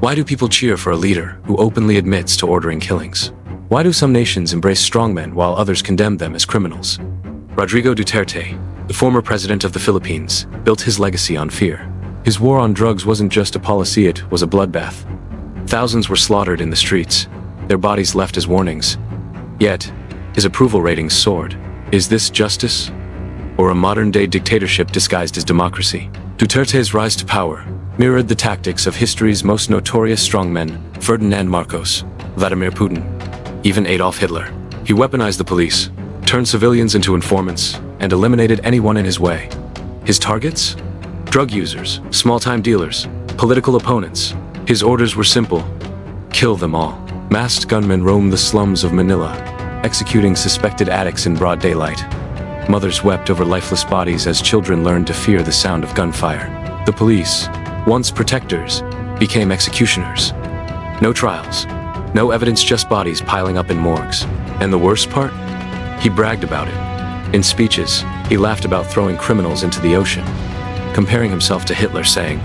Why do people cheer for a leader who openly admits to ordering killings? Why do some nations embrace strongmen while others condemn them as criminals? Rodrigo Duterte, the former president of the Philippines, built his legacy on fear. His war on drugs wasn't just a policy, it was a bloodbath. Thousands were slaughtered in the streets, their bodies left as warnings. Yet, his approval ratings soared. Is this justice? Or a modern-day dictatorship disguised as democracy? Duterte's rise to power mirrored the tactics of history's most notorious strongmen, Ferdinand Marcos, Vladimir Putin, even Adolf Hitler. He weaponized the police, turned civilians into informants, and eliminated anyone in his way. His targets? Drug users, small-time dealers, political opponents. His orders were simple: kill them all. Masked gunmen roamed the slums of Manila, executing suspected addicts in broad daylight. Mothers wept over lifeless bodies as children learned to fear the sound of gunfire. The police, once protectors, became executioners. No trials, no evidence, just bodies piling up in morgues. And the worst part? He bragged about it. In speeches, he laughed about throwing criminals into the ocean, comparing himself to Hitler, saying,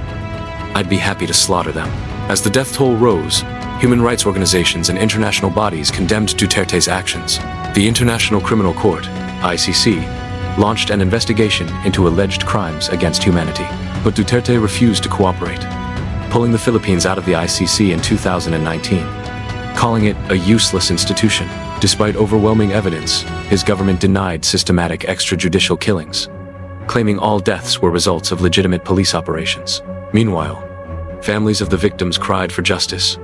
"I'd be happy to slaughter them." As the death toll rose, human rights organizations and international bodies condemned Duterte's actions. The International Criminal Court, ICC, launched an investigation into alleged crimes against humanity. But Duterte refused to cooperate, pulling the Philippines out of the ICC in 2019, calling it a useless institution. Despite overwhelming evidence, his government denied systematic extrajudicial killings, claiming all deaths were results of legitimate police operations. Meanwhile, families of the victims cried for justice,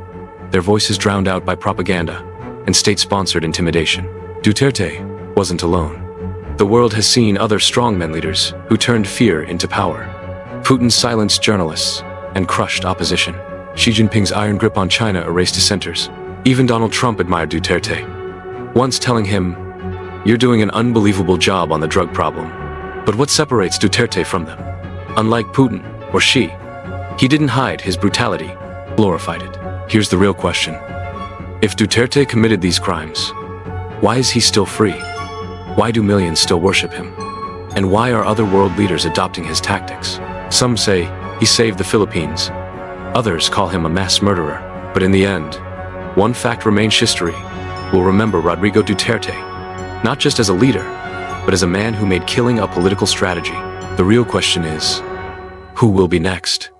their voices drowned out by propaganda and state-sponsored intimidation. Duterte wasn't alone. The world has seen other strongmen leaders who turned fear into power. Putin silenced journalists and crushed opposition. Xi Jinping's iron grip on China erased dissenters. Even Donald Trump admired Duterte, once telling him, "You're doing an unbelievable job on the drug problem." But what separates Duterte from them? Unlike Putin or Xi, he didn't hide his brutality, glorified it. Here's the real question. If Duterte committed these crimes, why is he still free? Why do millions still worship him? And why are other world leaders adopting his tactics? Some say he saved the Philippines. Others call him a mass murderer. But in the end, one fact remains: history will remember Rodrigo Duterte, not just as a leader, but as a man who made killing a political strategy. The real question is, who will be next?